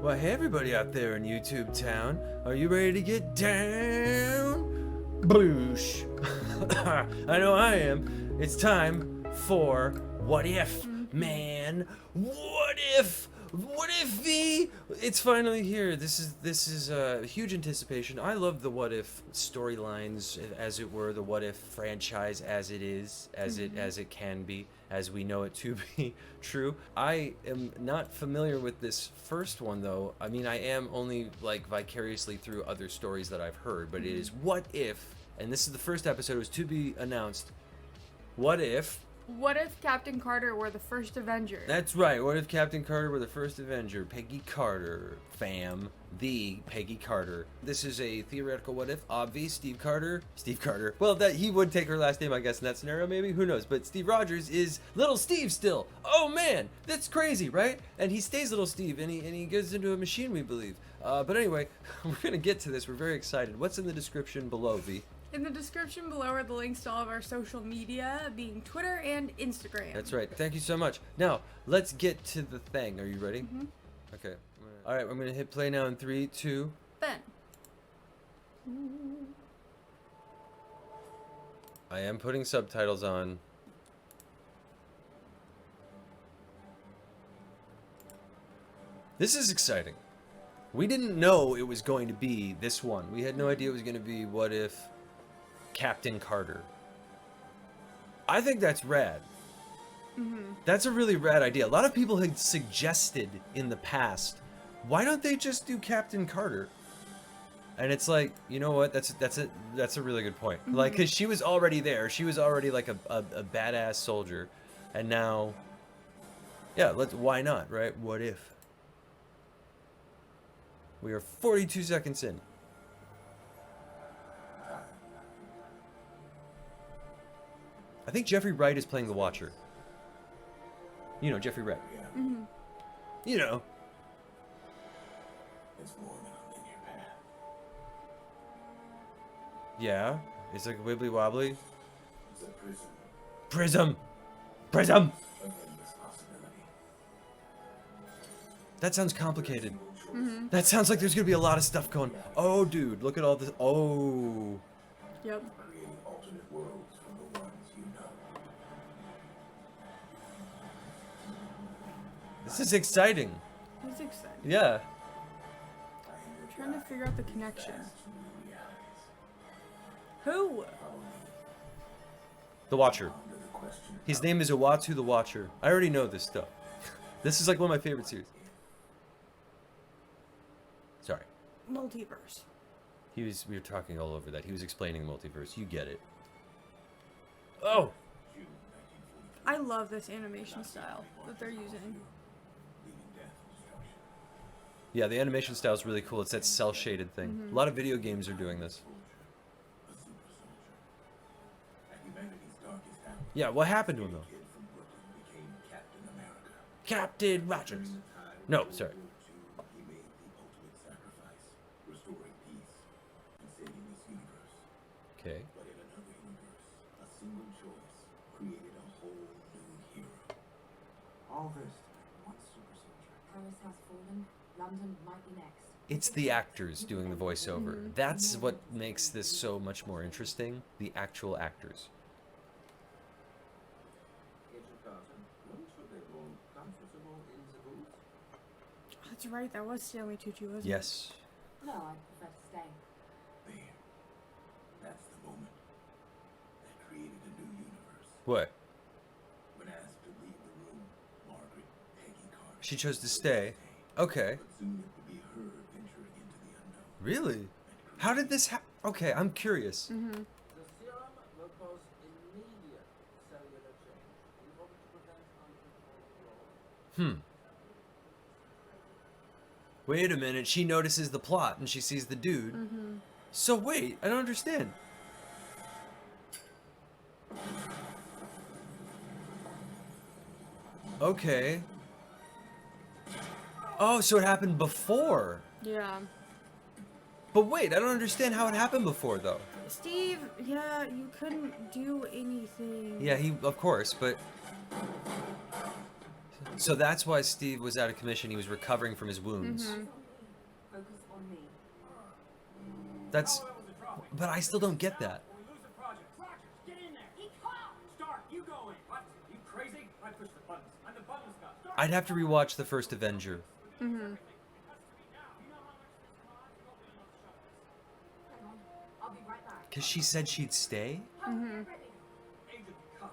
Well, hey everybody out there in YouTube town. Are you ready to get down? Boosh. I know I am. It's time for What If, man. What if? What if it's finally here. This is huge anticipation. I love the What If storylines, as it were, the What If franchise as it is, as it can be, as we know it to be true. I am not familiar with this first one though. I mean, I am only like vicariously through other stories that I've heard, but it is What If, and this is the first episode. It was to be announced. What if Captain Carter were the first Avenger? That's right. What if Captain Carter were the first Avenger? Peggy Carter, fam. The Peggy Carter. This is a theoretical what if. Obvi, Steve Carter. Well, that he would take her last name, I guess, in that scenario, maybe. Who knows? But Steve Rogers is little Steve still. Oh, man. That's crazy, right? And he stays little Steve, and he goes into a machine, we believe. But anyway, we're going to get to this. We're very excited. What's in the description below, V? In the description below are the links to all of our social media, being Twitter and Instagram. That's right. Thank you so much. Now, let's get to the thing. Are you ready? Mm-hmm. Okay. All right, I'm going to hit play now in 3, 2. Ben. I am putting subtitles on. This is exciting. We didn't know it was going to be this one. We had no idea it was going to be What If Captain Carter. I think that's rad. That's a really rad idea. A lot of people had suggested in the past, why don't they just do Captain Carter? And it's like, you know what? That's a really good point. Like, cause she was already there. She was already like a badass soldier, and now, yeah, why not, right? What if? We are 42 seconds in. I think Jeffrey Wright is playing the Watcher. You know, Jeffrey Wright. You know. It's more than a linear path. Yeah, it's like wibbly wobbly. It's a prism. Prism! Of endless possibility. That sounds complicated. That sounds like there's gonna be a lot of stuff going. Oh, dude, look at all this. Oh. Yep. Creating alternate worlds from the ones you know. This is exciting. It's exciting. Yeah. I'm trying to figure out the connection. Who? The Watcher. His name is Uatu the Watcher. I already know this stuff. This is like one of my favorite series. Sorry. Multiverse. We were talking all over that. He was explaining the multiverse. You get it. Oh! I love this animation style that they're using. Yeah, the animation style is really cool. It's that cel-shaded thing. A lot of video games are doing this. Yeah, what happened to him, though? Captain Rogers. No, sorry. He made the ultimate sacrifice, restoring peace and saving this universe. Okay. But in another universe, a single choice created a whole new hero. All this to make one super soldier. Paris has fallen. London might be next. It's the actors doing the voiceover. That's what makes this so much more interesting. The actual actors. Agent Carter, once were they all comfortable in the booth? That's right, that was Stanley Tucci, wasn't it? Yes. No, I prefer to stay. There. That's the moment that created a new universe. What? When asked to leave the room, Margaret, Peggy Carter. She chose to stay. Okay. But soon it would be her venturing into the unknown. Really? How did this happen? Okay, I'm curious. The serum will cause immediate cellular change in order to prevent uncontrolled growth. Wait a minute. She notices the plot and she sees the dude. So wait, I don't understand. Okay. Oh, so it happened before. Yeah. But wait, I don't understand how it happened before, though. Steve, yeah, you couldn't do anything. Yeah, of course, but... So that's why Steve was out of commission. He was recovering from his wounds. Mm-hmm. Focus on me. That's. But I still don't get that. We lose the project. Rogers, get in there. He can't. Stark, you go in. What? You crazy? I push the buttons. I'm the button guy. Stark. I'd have to rewatch the first Avenger. Mm-hmm. Hang on. I'll be right back. Because she said she'd stay? Mm-hmm. Get ready. Agent Picard.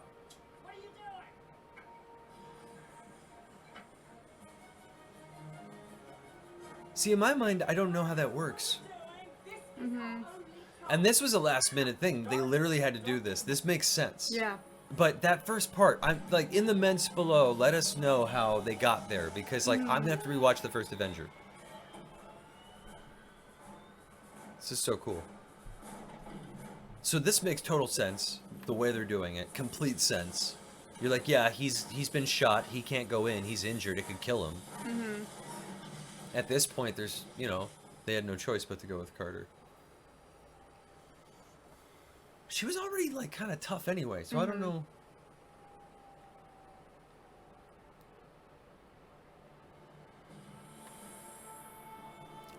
What are you doing? See, in my mind, I don't know how that works. Mm-hmm. And this was a last minute thing. They literally had to do this. This makes sense. Yeah. But that first part, I'm like, in the comments below, let us know how they got there. Because, like, I'm going to have to rewatch the first Avenger. This is so cool. So this makes total sense, the way they're doing it. Complete sense. You're like, yeah, he's been shot. He can't go in. He's injured. It could kill him. Mm-hmm. At this point, there's, you know, they had no choice but to go with Carter. She was already, like, kind of tough anyway, so I don't know.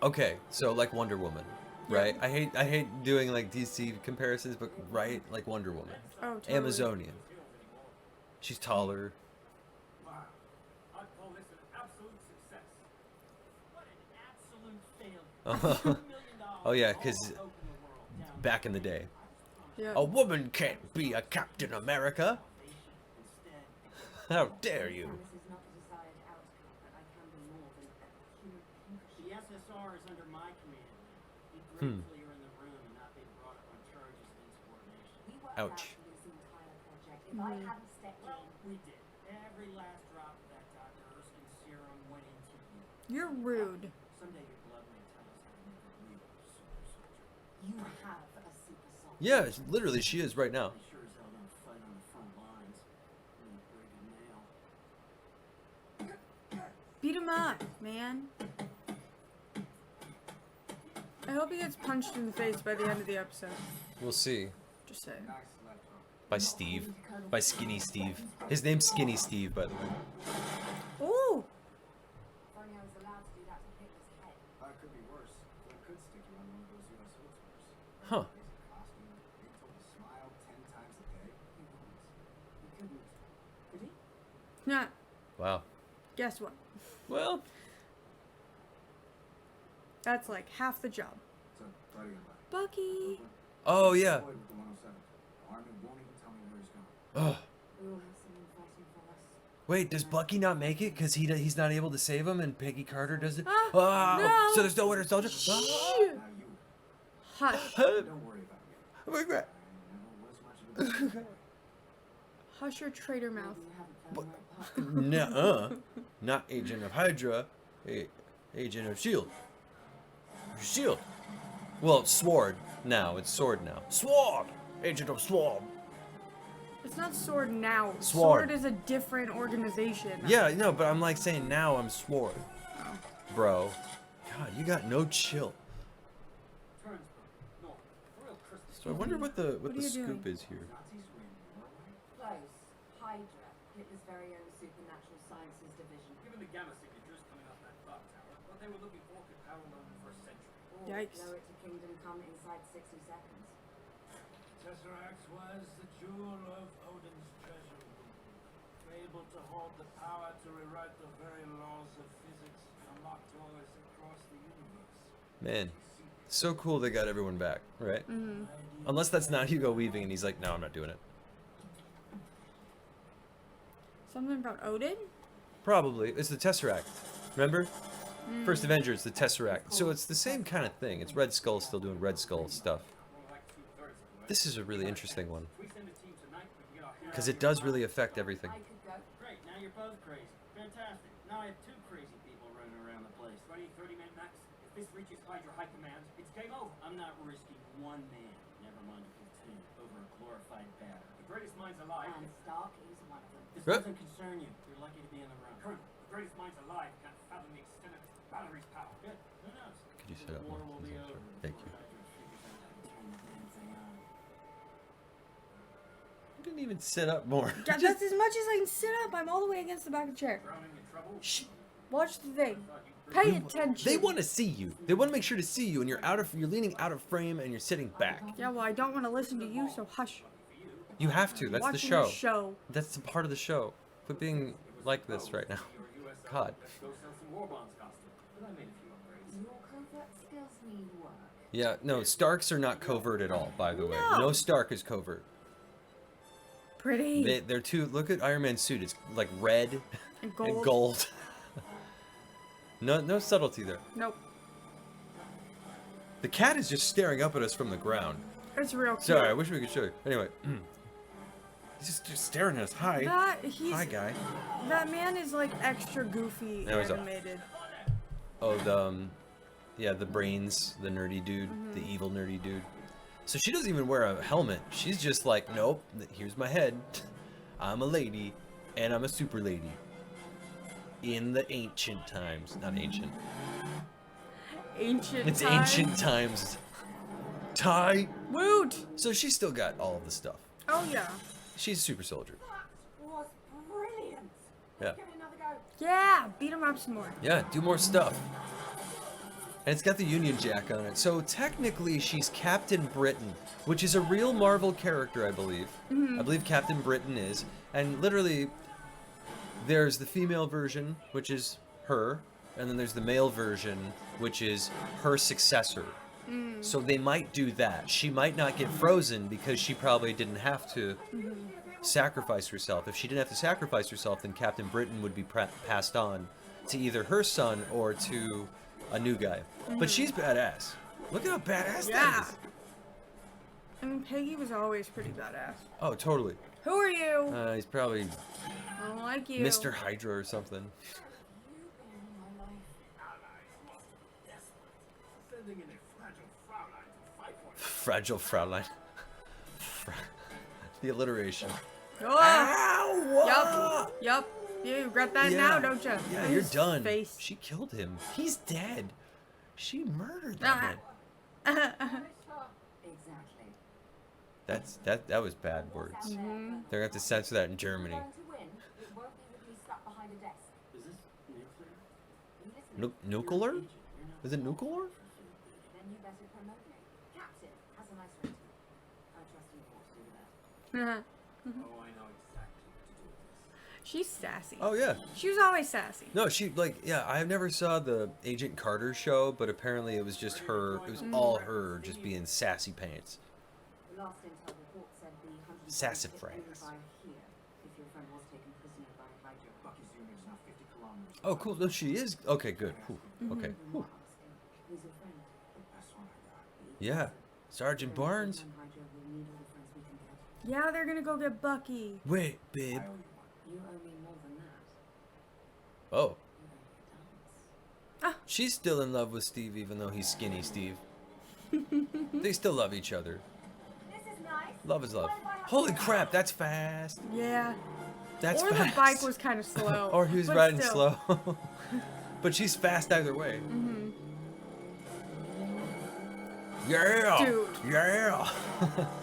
Okay, so like Wonder Woman, right? I hate doing like DC comparisons, but right, like Wonder Woman. Oh, totally. Amazonian. She's taller. Wow. I'd call this an absolute success. What an absolute failure. $2 million. Oh yeah, because Open the world down. back in the day, Yeah. a woman can't be a Captain America. Instead, How dare you? This is not the desired outcome, but I can be more than a human pincushion. the SSR is under my command. Be grateful you're in the room and not being brought up on charges of insubordination. We worked Ouch. out for this entire project. If I hadn't stepped Well, in, we did. Every last drop of that Dr. Erskine serum went into you. You're rude. Someday your blood may tell us how to make a real super soldier. you have a super soldier. Yeah, literally, she is right now. They sure as hell don't fight on the front lines. They break a nail. Beat him up, man. I hope he gets punched in the face by the end of the episode. We'll see. Just saying. Nice left hook. By Steve. By Skinny Steve. His name's Skinny Steve, by the way. Ooh! If only I was allowed to do that to Hitler's head. It could be worse. They could stick you on one of those U.S. Holtzers. Huh. Crazy costume. They told you smile 10 times a day. He wouldn't. He couldn't. Could he? Nah, Wow. guess what? Well, That's like half the job. So, buddy, Bucky! oh yeah. With the 107. Armin won't even tell me where he's going. Ugh. We all have someone fighting for us. Wait, does Bucky not make it because he's not able to save him, and Peggy Carter does it? Ah, no. So there's no Winter Soldier. Shh. Now you, Hush. don't worry about me. Oh my God. I never was much of a good boy. Hush your traitor mouth. You haven't found the right path. Nuh-uh. Not Agent of Hydra. Agent of S.H.I.E.L.D. S.H.I.E.L.D. Well, it's Sword now. It's Sword now. Sword! Agent of Sword. It's not Sword now. Sword. Sword is a different organization. Yeah, no, but I'm like saying now I'm Sword. Bro. God, you got no chill. Turnsburg, North. Real Christmas. So I wonder what the What are you scoop doing? is here. Nazis were in Norway? Close. Hydra. Hitler's very own supernatural sciences division. Given the gamma signatures coming off that clock tower, what they were looking for could parallel them for a century. Or Yikes. blow it to Kingdom Come inside 60 seconds. Tesseract was the jewel of Odin's treasure room, able to hold the power to rewrite the very laws of physics, unlock doors across the universe. Man, so cool they got everyone back, right? Mm-hmm. Unless that's not Hugo Weaving and he's like, no, I'm not doing it. Something about Odin? Probably. It's the Tesseract. Remember? First Avenger, it's the Tesseract. So it's the same kind of thing. It's Red Skull still doing Red Skull stuff. This is a really interesting one. If we send a team tonight, we can get our hands Because it does really affect everything. I could go. Great, now you're both crazy. Fantastic. Now I have two crazy people running around the place. 20, 30-minute max. If this reaches Hydra High Command, it's game over. I'm not risking one man, never mind a platoon, over a glorified batter. The greatest minds alive. And Stark is one of them. This Huh? doesn't concern you. You're lucky to be in the room. Colonel, the greatest minds alive can't fathom the extent of this battery's power. Good. Who knows? Could you shut up? War will be Sorry. over Thank you. before Hydra figures out how to turn the damn thing on. didn't even sit up more. Yeah, that's as much as I can sit up. I'm all the way against the back of the chair. Drowning in trouble? Shh. Watch the thing. Pay attention. They want to see you. They want to make sure to see you, and you're leaning out of frame and you're sitting back. Yeah, well, I don't want to listen to you, so hush. You have to. That's the Watching show. the show. That's the part of the show. Quit being like this right now. God. Go sell some war bonds costume. But I made a few upgrades. Your covert skills need work. Yeah, no, Starks are not covert at all, by the way. No. No Stark is covert. Pretty. They're too. Look at Iron Man's suit. It's like red And gold. and gold. No subtlety there. Nope. The cat is just staring up at us from the ground. It's real cute. Sorry, I wish we could show you. Anyway, he's just staring at us. Hi. Hi, guy. That man is like extra goofy That was a- animated. Oh, the brains, the nerdy dude, the evil nerdy dude. So she doesn't even wear a helmet. She's just like, nope, here's my head. I'm a lady, and I'm a super lady. In the ancient times. Not ancient. Ancient It's times. ancient times. Ty. Woot! So she's still got all of the stuff. Oh yeah. She's a super soldier. That was brilliant. Yeah. Give it another go. Yeah, beat him up some more. Yeah, do more stuff. And it's got the Union Jack on it. So technically she's Captain Britain, which is a real Marvel character, I believe. I believe Captain Britain is. And literally, there's the female version, which is her. And then there's the male version, which is her successor. So they might do that. She might not get frozen because she probably didn't have to sacrifice herself. If she didn't have to sacrifice herself, then Captain Britain would be passed on to either her son or to a new guy. But she's badass. Look at how badass Yeah. that is. I mean, Peggy was always pretty badass. Oh, totally. Who are you? He's probably I don't like you. Mr. Hydra or something. You've been in my life. Sending in a fragile Fraulein to fight for you. Fragile Fraulein. The alliteration. Oh! Ow! Yup. You regret that Yeah. now, don't you? Yeah, you're His done. Face. She killed him. He's dead. She murdered Ah. that man. Exactly. That was bad words. Out there, but They're gonna have to censor that in Germany. if you're going to win, it won't be with me stuck behind a desk. Is this nuclear? You listen, Nuclear? Is it nuclear? then you better promote me. Captain has a nice ring to it. I trust you all to do that. Oh, I know exactly what to do with this. She's sassy. Oh yeah. She was always sassy. No, she yeah. I never saw the Agent Carter show, but apparently it was just her. It was all her just being sassy pants. The last intel report said the 100 Sassafras. by here if your friend was taken prisoner by Hydra. Bucky's unit is now 50 kilometers. Oh, cool. No, she is. Okay, good. Cool. Okay. Who Whew. Who's your friend? The best one I got. Yeah. Sergeant Barnes. On Hydra, we'll need all the friends we can get. Yeah, they're gonna go get Bucky. Wait, babe. I owe you one. You owe me more than that. Oh, You owe me a dance. she's still in love with Steve, even though he's skinny Steve. They still love each other. This is nice. Love is love. Holy crap, that's fast. Yeah. That's Or fast. the bike was kind of slow. Or he was but riding still. slow. But she's fast either way. Yeah. Dude. Yeah.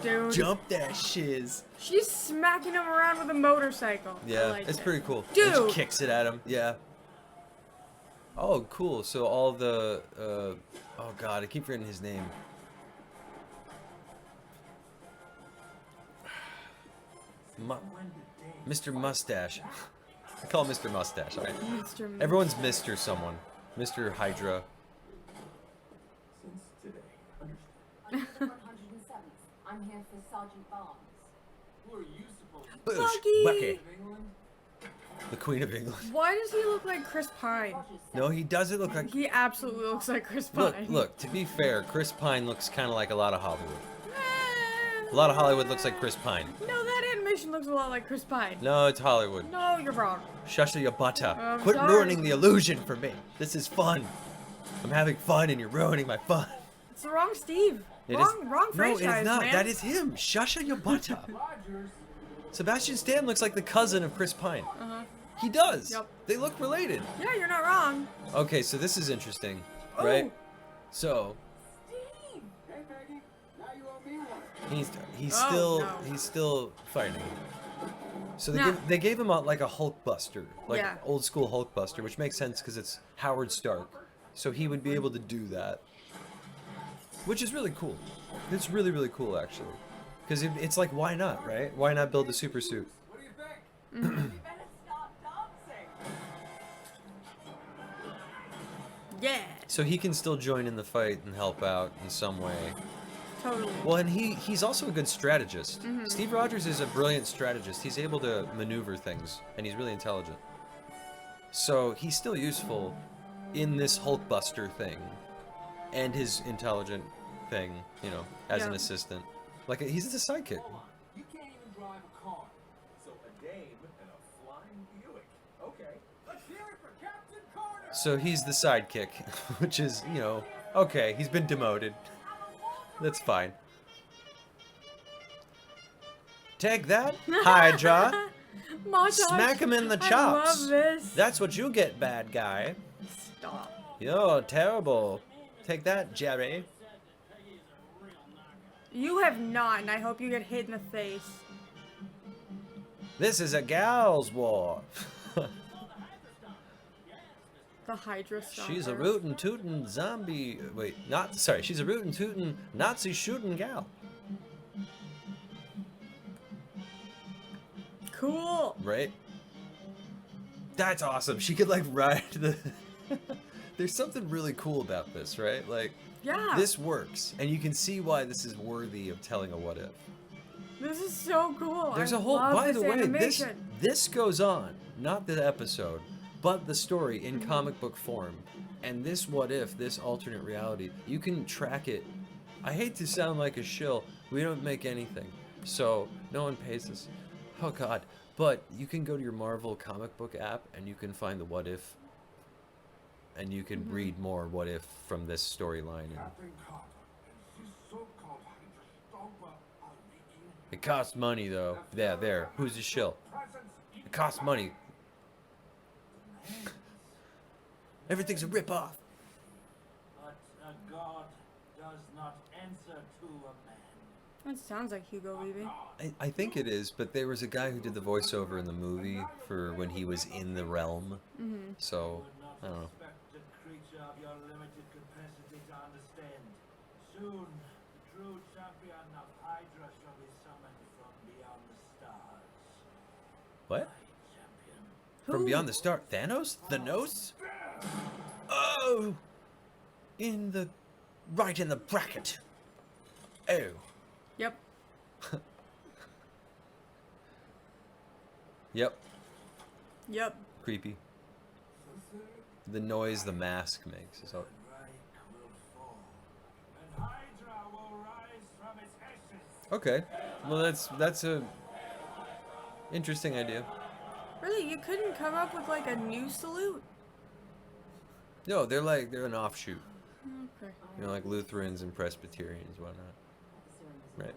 Dude. Jump that shiz. She's smacking him around with a motorcycle. I Yeah, like it's it. pretty cool. And Dude. she kicks it at him. Yeah. Oh, cool. So all the oh god, I keep forgetting his name. Mr. Mustache. I call him Mr. Mustache. All right. Mr. Everyone's Mr. someone. Mr. Hydra. Since today, understand? I'm the 107th. I'm here for Sergeant Barnes. Who are you supposed to Boosh. Bucky! Bucky. of England? The Queen of England. Why does he look like Chris Pine? Rogers said No, he doesn't look like. He absolutely looks like Chris Pine. Look. To be fair, Chris Pine looks kind of like a lot of Hollywood. Eh, A lot of Hollywood looks like Chris Pine. No, that animation looks a lot like Chris Pine. No, it's Hollywood. No, you're wrong. Shusha your butter. I'm Quit sorry. ruining the illusion for me. This is fun. I'm having fun and you're ruining my fun. It's the wrong Steve. Wrong No, franchise, it is not. man. That is him. Shusha your butter. Rogers. Sebastian Stan looks like the cousin of Chris Pine. Uh-huh. He does. Yep. They look related. Yeah, you're not wrong. Okay, so this is interesting, Oh. right? So, Steve! Hey, Peggy. Now you owe He's Oh, still no. he's still fighting. So No. they gave him like a Hulk Buster, like Yeah. old school Hulk Buster, which makes sense because it's Howard Stark, so he would be able to do that, which is really cool. It's really really cool actually, because it's like why not, right? Why not build a super suit? What do you think? You better start dancing. Yeah. So he can still join in the fight and help out in some way. Totally. Well, and he's also a good strategist. Steve Rogers is a brilliant strategist. He's able to maneuver things, and he's really intelligent. So he's still useful in this Hulkbuster thing, and his intelligent thing, you know, as an Yeah. assistant. Like he's a sidekick. Hold on. You can't even drive a car. So a dame and a flying Buick. Okay. Let's hear it for Captain Carter. So he's the sidekick, which is, you know, okay. He's been demoted. That's fine. Take that, Hydra. Montage. Smack him in the I chops. love this. That's what you get, bad guy. Stop. You're terrible. Take that, Jerry. You have not, and I hope you get hit in the face. This is a gal's war. The Hydra stomper. She's a rootin' tootin' zombie. Wait, not sorry. She's a rootin' tootin' Nazi shootin' gal. Cool. Right? That's awesome. She could like ride the. There's something really cool about this, right? Like, Yeah. this works, and you can see why this is worthy of telling a what if. This is so cool. There's I a whole. love By this the way, animation. this goes on, not the episode, but the story in comic book form. And this what if, this alternate reality, you can track it. I hate to sound like a shill. We don't make anything, so no one pays us. Oh God! But you can go to your Marvel comic book app and you can find the what if. And you can read more what if from this storyline. Captain Carter and his so-called Hydra Stomper are making It costs money though. Yeah, there. Who's the shill? presents. It costs money. Everything's a rip-off. But a god does not answer to a man. That sounds like Hugo Weaving. I think it is, but there was a guy who did the voiceover in the movie for when he was in the realm. So, I don't know. Expect a creature of your limited capacity to understand. Soon, the true champion of Hydra shall be summoned from beyond the stars. What? My champion. From beyond the star, Thanos? Thanos? Oh! Right in the bracket. Oh. Yep. Yep. Yep. Creepy. The noise the mask makes is all. Reich will fall, and Hydra will rise from its ashes. Okay. Well, that's a interesting idea. Really, you couldn't come up with like a new salute? No, they're an offshoot. Okay. You know, like Lutherans and Presbyterians, whatnot. Right.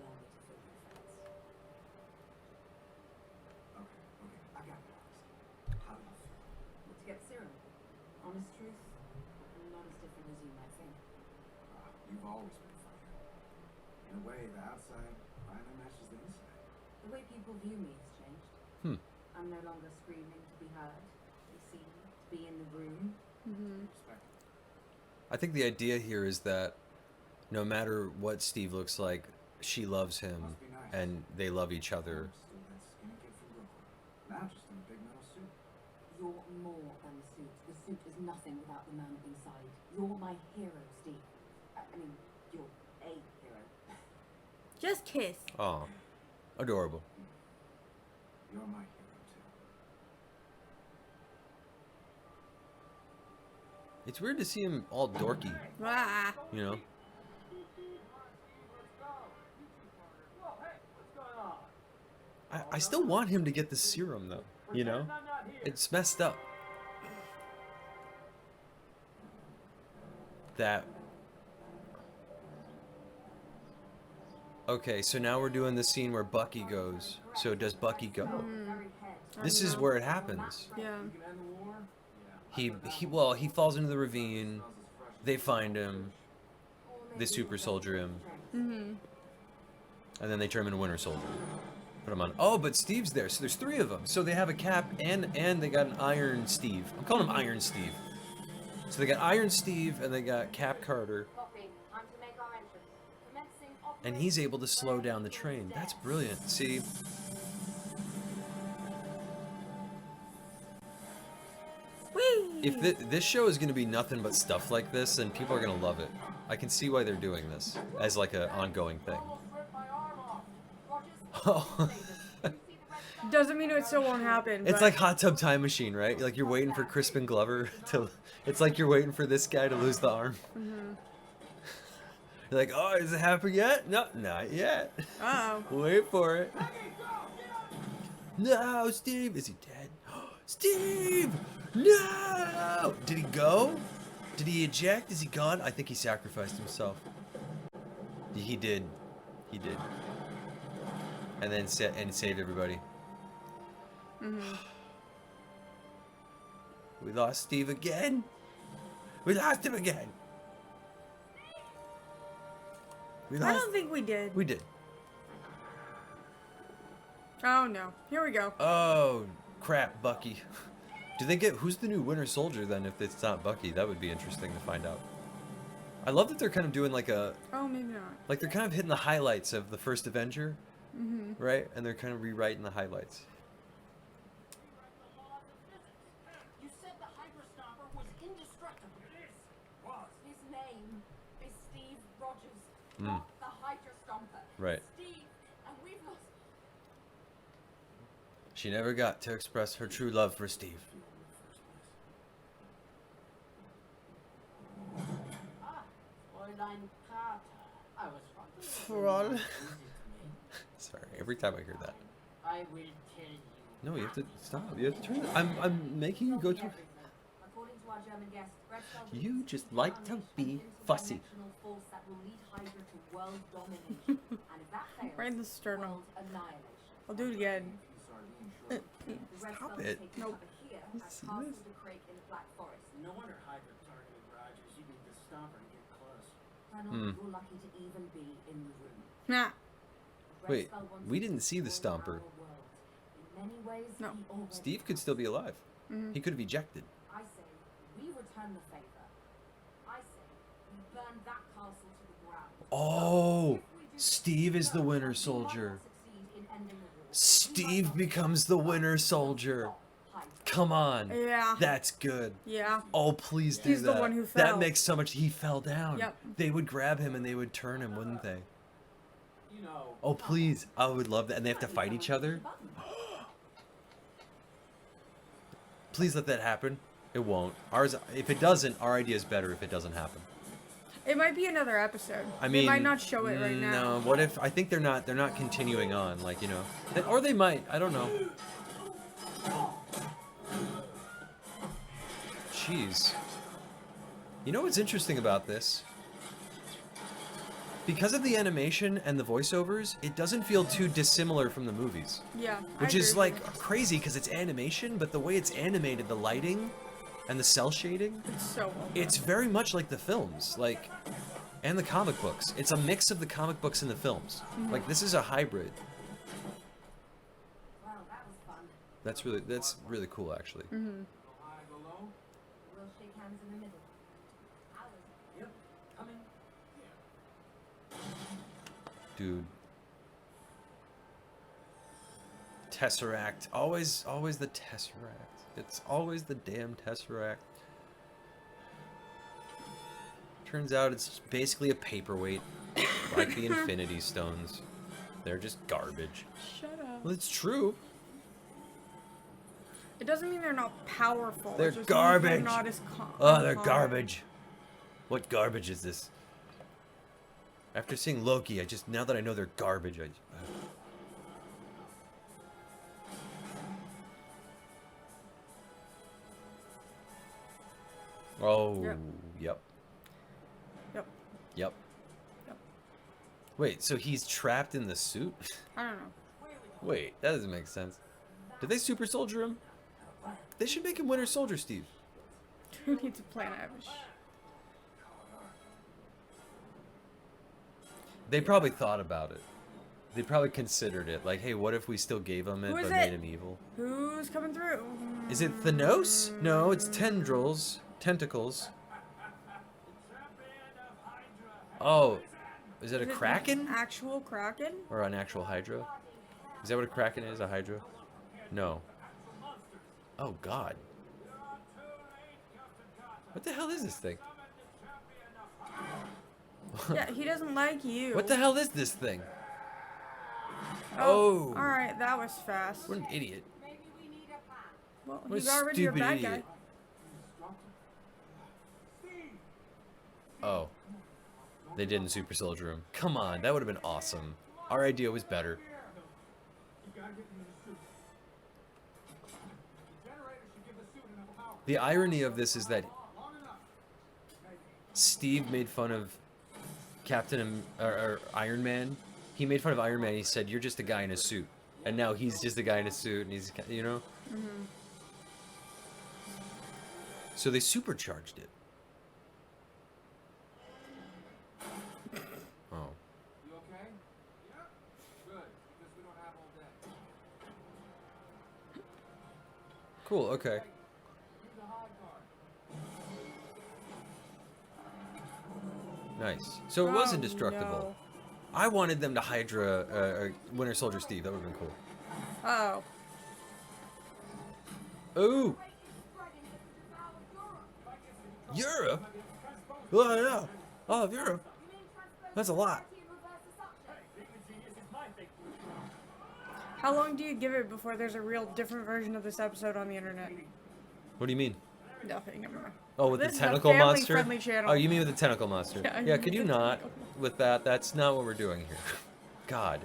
Okay, I got it. How do you feel? To get the serum. Honest truth, I'm not as different as you might think. You've always been funny. In a way, the outside finally matches the inside. The way people view me has changed. I'm no longer screaming to be heard, to be seen, to be in the room. Respect. I think the idea here is that no matter what Steve looks like, she loves him, Must be nice. and they love each other. Still that skinny kid from Brooklyn. Now just in a big metal suit. You're more than the suit. The suit is nothing without the man inside. You're my hero, Steve. I mean, you're a hero. Just kiss. Aw, adorable. You're my hero too. It's weird to see him all dorky, Ah. you know? I still want him to get the serum though, you know? It's messed up. That. Okay, so now we're doing the scene where Bucky goes. So does Bucky go? Very head. This is where it happens. Yeah. We can end the war? Yeah. He falls into the ravine. They find him. They super soldier him. And then they turn him into Winter Soldier. Put him on. Oh, but Steve's there, so there's 3 of them. So they have a Cap and they got an Iron Steve. I'm calling him Iron Steve. So they got Iron Steve and they got Cap Carter. And he's able to slow down the train. That's brilliant. See? Whee! If this show is going to be nothing but stuff like this, then people are going to love it. I can see why they're doing this as like an ongoing thing. Oh. Doesn't mean it still won't happen. It's but like Hot Tub Time Machine, right? Like you're waiting for Crispin Glover to... It's like you're waiting for this guy to lose the arm. Mhm. You're like, oh, is it happening yet? No, not yet. Uh-oh. Wait for it. No, Steve! Is he dead? Steve! No! Did he go? Did he eject? Is he gone? I think he sacrificed himself. He did. He did. And then saved everybody. Mhm. We lost Steve again. We lost him again. We I lost. don't think we did. We did. Oh no. Here we go. Oh crap, Bucky. Do they get who's the new Winter Soldier then? If it's not Bucky, that would be interesting to find out. I love that they're kind of doing like a. Oh, maybe not. Like they're kind of hitting the highlights of the first Avenger, right? And they're kind of rewriting the highlights. You said the Hyperstomper was indestructible. His name is Steve Rogers, Mm. not the Hydra Stomper. Right. Steve, and we've lost. She never got to express her true love for Steve. Ah, Fräulein Carter. I was wondering. Fräulein. Sorry, every time I hear that. I will tell you. No, you have to stop. You have to turn it. I'm making you go through. According to our German guest, Red Skull You believes just the like to Foundation be is an fussy. interdimensional force that will lead Hydra to world domination. And if that fails, Right in the sternum. world annihilation. I'll do it again. The Red Stop Skull it. takes Nope. cover here You at see Castle this? de Crake in the Black Forest. No wonder Hydra targeted Rogers. You need the Stomper to get close. Colonel, Hmm. you're lucky to even be in the room. Nah. Red Wait, Skull wants we to didn't see the destroy Stomper. our world. In many ways, No. he already Steve could still be alive. Mhm. He could have ejected. I say, we return the favor. I say, we burn that castle to the ground. Oh, If we do Steve is the so, Winter we might Soldier. not succeed in ending the war. Steve becomes the Winter Soldier. Come on. Yeah. That's good. Yeah. Oh, please do He's the that. one who That fell. makes so much. He fell down. Yep. They would grab him and they would turn him, wouldn't they? You know. Oh, please. I would love that. And they have to fight each other. Please let that happen. It won't. Ours, if it doesn't, our idea is better if it doesn't happen. It might be another episode. I mean, they might not show it right now. No. What if? I think they're not continuing on. Like, you know, or they might. I don't know. Jeez. You know what's interesting about this? Because of the animation and the voiceovers, it doesn't feel too dissimilar from the movies. Yeah. I Which agree is with like you. crazy because it's animation, but the way it's animated, the lighting and the cell shading, It's so well done. it's very much like the films, like, and the comic books. It's a mix of the comic books and the films. Like, this is a hybrid. Well, that was fun. That's really cool, actually. Go high, go low. We'll shake hands in the middle. Ours. Yep. Coming. Dude. Tesseract. Always the Tesseract. It's always the damn Tesseract. Turns out it's basically a paperweight, like the Infinity Stones. They're just garbage. Shut up. Well, it's true. It doesn't mean they're not powerful. They're it just means garbage. They're not as Oh, they're uncommon. garbage. What garbage is this? After seeing Loki, now that I know they're garbage, Oh, Yep. yep. Yep. Yep. Yep. Wait, so he's trapped in the suit? I don't know. Wait, that doesn't make sense. Did they super soldier him? They should make him Winter Soldier, Steve. Who needs a plan? They probably thought about it. They probably considered it. Like, hey, what if we still gave him it Who but is made it? him evil? Who's coming through? Is it Thanos? No, it's tendrils. Tentacles. Oh, is it a Is it kraken? an actual kraken? Or an actual hydra? Is that what a kraken is? A hydra? No. Oh, God. What the hell is this thing? Yeah, he doesn't like you. What the hell is this thing? Oh. Oh. Alright, that was fast. What an idiot. Well, What he a got rid of your stupid bad idiot. guy. Oh. They did in Super Soldier Room. Come on, that would have been awesome. Our idea was better. The irony of this is that Steve made fun of or Iron Man. He made fun of Iron Man. He said, "You're just a guy in a suit," and now he's just a guy in a suit, and he's, you know. Mm-hmm. So they supercharged it. Oh. You okay? Yeah. Good, because we don't have all day. Cool. Okay. Here's the high card. Nice. So it was Oh, indestructible. no. I wanted them to Hydra Winter Soldier Steve. That would have been cool. Oh. Ooh. Europe? Oh, yeah. All of Europe. That's a lot. How long do you give it before there's a real different version of this episode on the internet? What do you mean? Nothing, never mind. Oh, with This the is a tentacle monster? family-friendly channel. Oh, you mean with the tentacle monster? Yeah, Yeah, could you the not? tentacle. With that, that's not what we're doing here. God.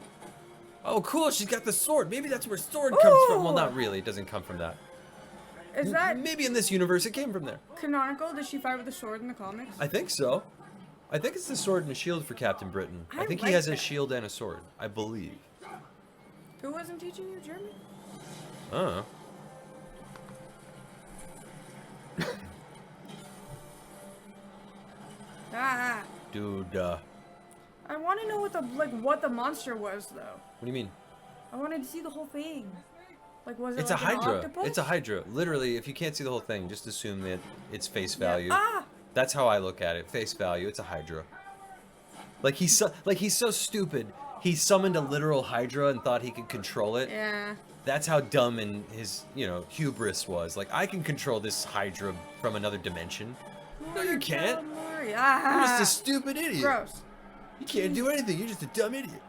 Oh, cool, she's got the sword. Maybe that's where sword comes from. Well, Ooh. not really. It doesn't come from that. Is that Maybe in this universe it came from there. canonical? Does she fight with a sword in the comics? I think so. I think it's the sword and a shield for Captain Britain. I I think he like has a that. shield and a sword. I believe. Who wasn't teaching you German? Ah. Dude, I want to know what the monster was though. what do you mean? I wanted to see the whole thing. Like, was it It's like a an hydra. octopus? It's a hydra. Literally, if you can't see the whole thing, just assume that it's face Yeah. value. Ah. That's how I look at it. Face value. It's a hydra. Like he's so stupid. He summoned a literal hydra and thought he could control it. Yeah. That's how dumb and his, hubris was. Like, I can control this hydra from another dimension. No, you can't. You're Ah. just a stupid idiot. Gross. You can't do anything. You're just a dumb idiot.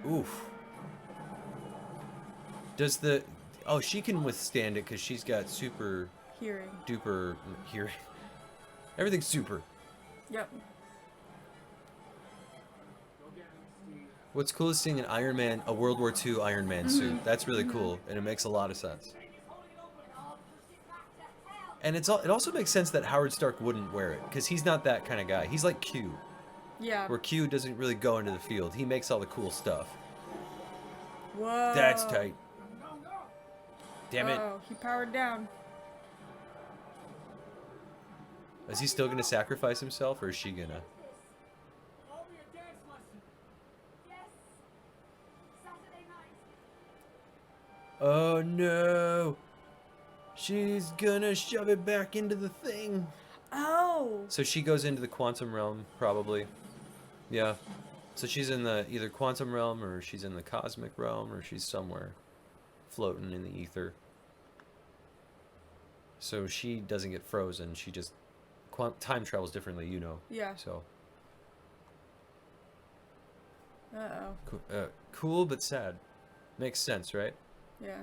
Oof. Does the... Oh, she can withstand it because she's got super Hearing. duper hearing. Everything's super. Yep. What's cool is seeing an Iron Man, a World War II Iron Man suit. That's really cool, and it makes a lot of sense. And it also makes sense that Howard Stark wouldn't wear it, because he's not that kind of guy. He's like Q, Yeah. where Q doesn't really go into the field. He makes all the cool stuff. Whoa. That's tight. Damn it. Oh, he powered down. Is he still going to sacrifice himself, or is she going to? Oh no! She's gonna shove it back into the thing. Oh. So she goes into the quantum realm, probably. Yeah. So she's in the either quantum realm, or she's in the cosmic realm, or she's somewhere floating in the ether. So she doesn't get frozen. She just time travels differently, Yeah. So Uh-oh. cool but sad. Makes sense, right? Yeah.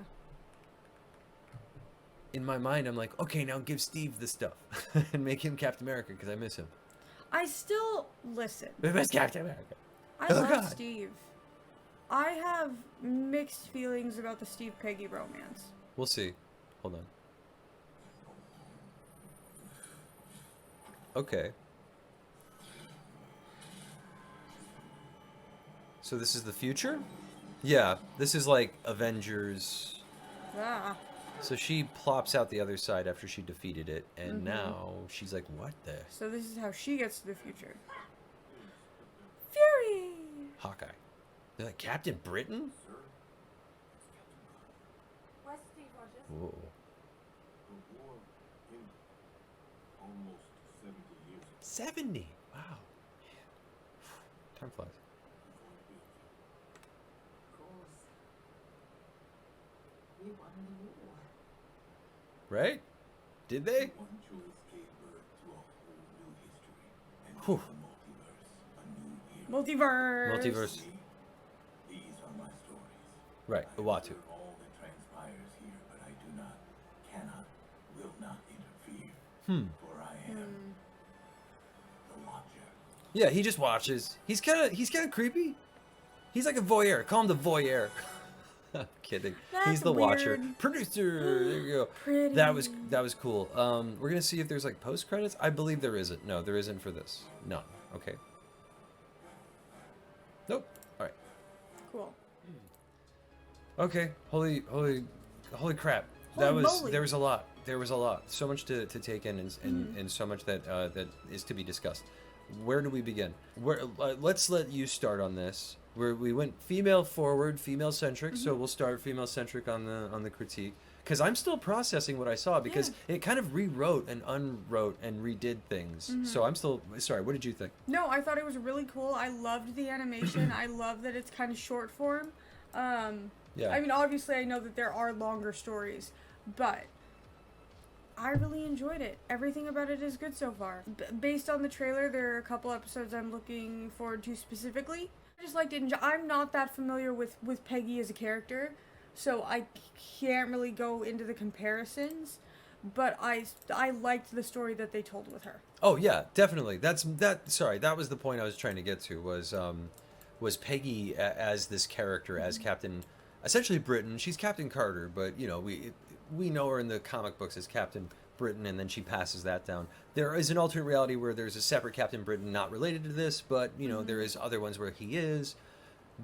In my mind, I'm like, okay, now give Steve the stuff and make him Captain America because I miss him. I still listen. I miss Captain America. I Oh, love God. Steve. I have mixed feelings about the Steve Peggy romance. We'll see. Hold on. Okay. So this is the future? Yeah, this is like Avengers. Ah. So she plops out the other side after she defeated it, and now she's like, what the? So this is how she gets to the future. Fury. Hawkeye. They're like, Captain Britain? Sir, it's Captain Carter. Where's Steve Rogers? Whoa. The war ended almost 70 years ago. 70. Wow. Time flies. You won't be okay. Of course. We won the war. Right? Did they? One choice gave birth to a whole new history. And Whew. the multiverse, a new era. Multiverse. Multiverse. Me, these are my stories. Right, I Uatu. observe all that transpires here, but I do not, cannot, will not interfere. For I am the Watcher. Yeah, he just watches. He's kind of creepy. He's like a voyeur. Call him the voyeur. I'm kidding. He's That's the watcher. weird. Producer. There you go. Pretty. That was cool. We're gonna see if there's like post credits. I believe there isn't. No, there isn't for this. None. Okay. Nope. All right. Cool. Okay. Holy crap. Holy moly. There was a lot. There was a lot. So much to take in, and so much that that is to be discussed. Where do we begin? Let's let you start on this. We went female forward, female centric. So we'll start female centric on the critique, because I'm still processing what I saw, because it kind of rewrote and unwrote and redid things. So I'm still sorry. What did you think? No, I thought it was really cool. I loved the animation. I love that it's kind of short form. Yeah. I mean, obviously, I know that there are longer stories, but I really enjoyed it. Everything about it is good so far. Based on the trailer, there are a couple episodes I'm looking forward to specifically. I just liked it. I'm not that familiar with Peggy as a character, so I can't really go into the comparisons, but I liked the story that they told with her. Oh yeah, definitely. Sorry, that was the point I was trying to get to. Was Peggy as this character, as Captain, essentially Britain. She's Captain Carter, but you know we know her in the comic books as Captain Britain, and then she passes that down. There is an alternate reality where there's a separate Captain Britain, not related to this, but you know there is other ones where he is.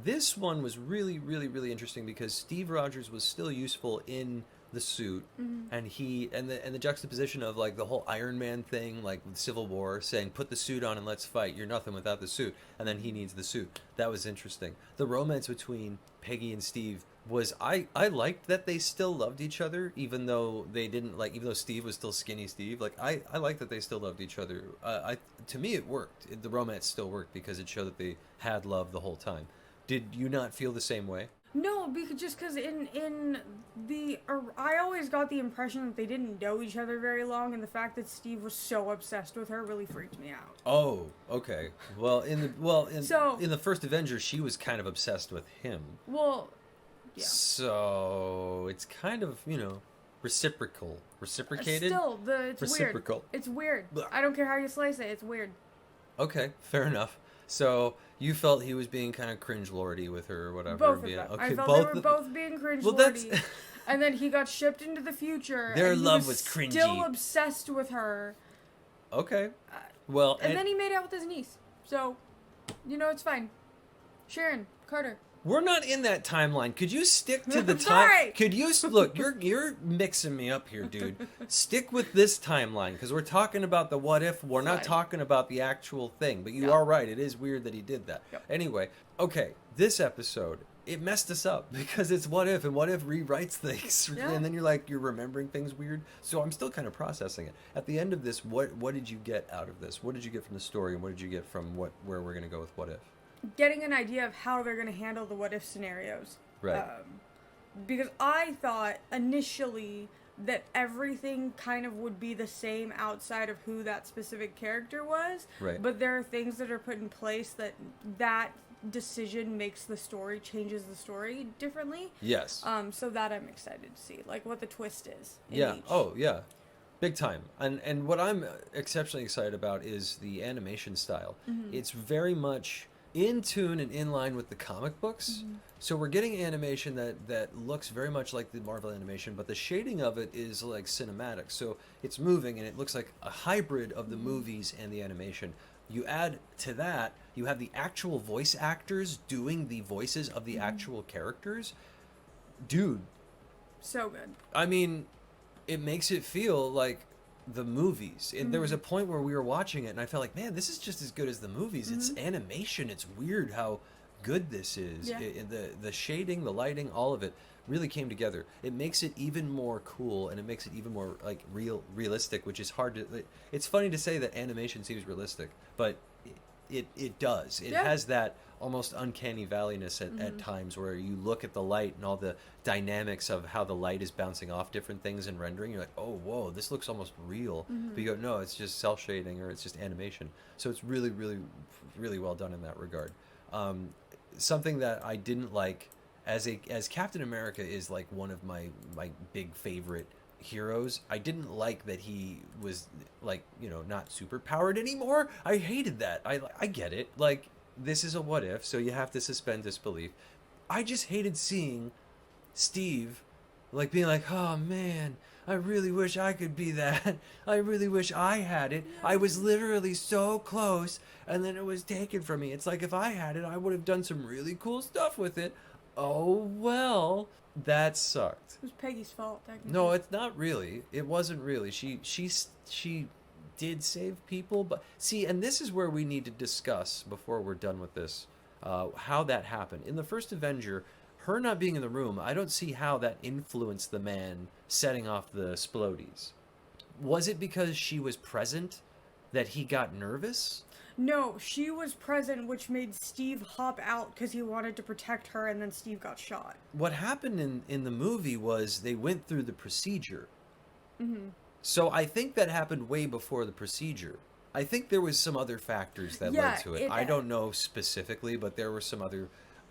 This one was really, really, really interesting because Steve Rogers was still useful in the suit, and the juxtaposition of like the whole Iron Man thing, like with Civil War, saying put the suit on and let's fight. You're nothing without the suit, and then he needs the suit. That was interesting. The romance between Peggy and Steve was I liked that they still loved each other, even though they didn't like, even though Steve was still skinny Steve. Like I liked that they still loved each other. To me it worked. The romance still worked because it showed that they had love the whole time. Did you not feel the same way? No, because in the I always got the impression that they didn't know each other very long, and the fact that Steve was so obsessed with her really freaked me out. Oh, okay. Well, in the first Avengers, she was kind of obsessed with him. Well, yeah. So it's kind of reciprocated. Still, it's reciprocal. weird. It's weird. Blah. I don't care how you slice it. It's weird. Okay, fair enough. So you felt he was being kind of cringe lordy with her or whatever. Both of yeah. them. Okay, I felt both they were both being cringe Well, lordy. that's And then he got shipped into the future. Their and he love was cringy. Still obsessed with her. okay. Well, And then he made out with his niece. So, it's fine. Sharon Carter. we're not in that timeline. Could you stick to the time? Sorry. Could you look? You're mixing me up here, dude. Stick with this timeline because we're talking about the what if. We're not Fine. talking about the actual thing. But you Yeah. are right. It is weird that he did that. Yep. Anyway, okay. This episode it messed us up because it's what if, and what if rewrites things, Yeah. and then you're remembering things weird. So I'm still kind of processing it. At the end of this, what did you get out of this? What did you get from the story, and what did you get from where we're gonna go with what if? Getting an idea of how they're going to handle the what if scenarios. Right. Because I thought initially that everything kind of would be the same outside of who that specific character was. Right. But there are things that are put in place that decision makes the story, changes the story differently. Yes. So that I'm excited to see, like what the twist is. In Yeah. each. Oh, yeah. Big time. And what I'm exceptionally excited about is the animation style. It's very much in tune and in line with the comic books. So we're getting animation that looks very much like the Marvel animation, but the shading of it is like cinematic. So it's moving and it looks like a hybrid of the movies and the animation. You add to that, you have the actual voice actors doing the voices of the actual characters. Dude, So good. I mean, it makes it feel like the movies. And there was a point where we were watching it and I felt like, man, this is just as good as the movies. It's animation. It's weird how good this is. Yeah. The shading, the lighting, all of it really came together. It makes it even more cool, and it makes it even more like realistic, which is hard to. It's funny to say that animation seems realistic, but it does. It Yeah. has that almost uncanny valiness at times where you look at the light and all the dynamics of how the light is bouncing off different things and rendering. You're like, oh, whoa, this looks almost real. But you go, no, it's just cell shading or it's just animation. So it's really, really, really well done in that regard. Something that I didn't like as Captain America is like one of my big favorite heroes. I didn't like that he was like, not super powered anymore. I hated that. I get it. Like, this is a what if, so you have to suspend disbelief. I just hated seeing Steve like being like, oh man, I really wish I could be that. I really wish I had it. I was literally so close and then it was taken from me. It's like if I had it, I would have done some really cool stuff with it. Oh well, that sucked. It was Peggy's fault, technically. No, it's not really. It wasn't really. She did save people, but see, and this is where we need to discuss before we're done with this, how that happened. In the first Avenger, her not being in the room, I don't see how that influenced the man setting off the splodies. Was it because she was present that he got nervous? No, she was present, which made Steve hop out because he wanted to protect her, and then Steve got shot. What happened in the movie was they went through the procedure. So I think that happened way before the procedure. I think there was some other factors that led to it. I don't know specifically, but there were some other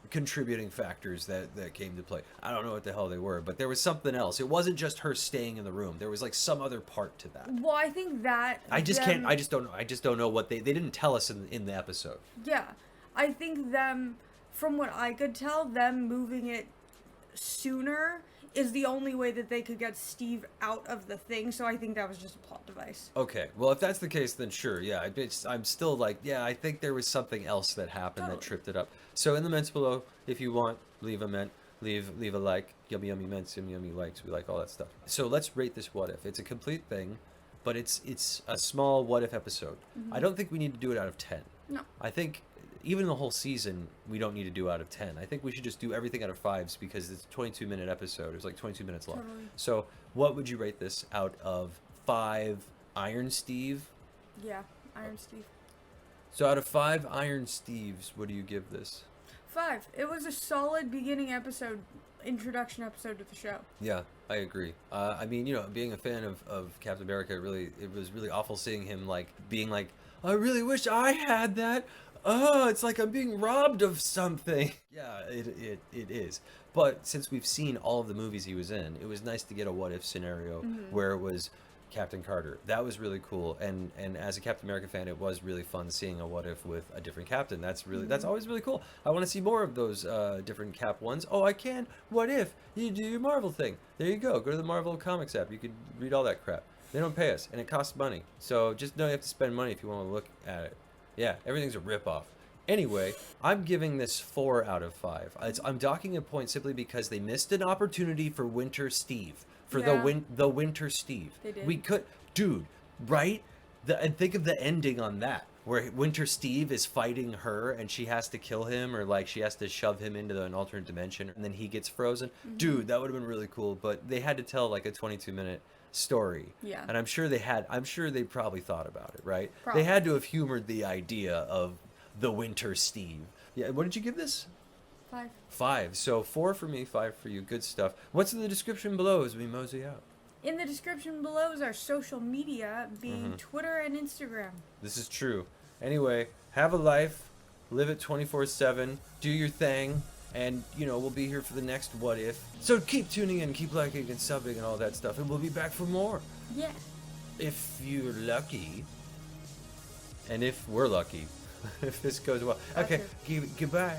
contributing factors that came to play. I don't know what the hell they were, but there was something else. It wasn't just her staying in the room. There was like some other part to that. Well, I think that... I just don't know what they didn't tell us in the episode. Yeah. I think them, from what I could tell, them moving it sooner is the only way that they could get Steve out of the thing, so I think that was just a plot device. Okay, well, if that's the case, then sure, yeah. I'm still like, yeah, I think there was something else that happened that tripped it up. So in the ments below, if you want, leave a ment, leave a like, yummy yummy ments, yummy yummy likes, we like all that stuff. So let's rate this what if. It's a complete thing, but it's a small what if episode. I don't think we need to do it out of 10. No. I think even the whole season, we don't need to do out of 10. I think we should just do everything out of 5s because it's a 22-minute episode. It's like 22 minutes long. Totally. So what would you rate this out of 5 Iron Steve? Yeah, Iron Steve. So out of 5 Iron Steves, what do you give this? 5. It was a solid beginning episode, introduction episode to the show. Yeah, I agree. I mean, being a fan of Captain America, it was really awful seeing him like being like, I really wish I had that. Oh, it's like I'm being robbed of something. Yeah, it is. But since we've seen all of the movies he was in, it was nice to get a what if scenario where it was Captain Carter. That was really cool. And as a Captain America fan, it was really fun seeing a what if with a different captain. That's always really cool. I want to see more of those different Cap ones. Oh, I can. What if you do your Marvel thing? There you go. Go to the Marvel Comics app. You could read all that crap. They don't pay us, and it costs money. So just know you have to spend money if you want to look at it. Yeah, everything's a ripoff. Anyway, I'm giving this 4 out of 5. I'm docking a point simply because they missed an opportunity for Winter Steve. The Winter Steve. They did. We could, dude, right? And think of the ending on that, where Winter Steve is fighting her and she has to kill him, or like she has to shove him into an alternate dimension and then he gets frozen. Dude, that would have been really cool, but they had to tell like a 22-minute story. Yeah. And I'm sure they probably thought about it, right? Probably. They had to have humored the idea of the Winter Steve. Yeah, what did you give this? 5. 5. So 4 for me, 5 for you. Good stuff. What's in the description below as we mosey out? In the description below is our social media, being Twitter and Instagram. This is true. Anyway, have a life, live it 24/7, do your thing, and we'll be here for the next what if. So keep tuning in, keep liking and subbing and all that stuff, and we'll be back for more. Yeah. If you're lucky, and if we're lucky, if this goes well. Okay, goodbye.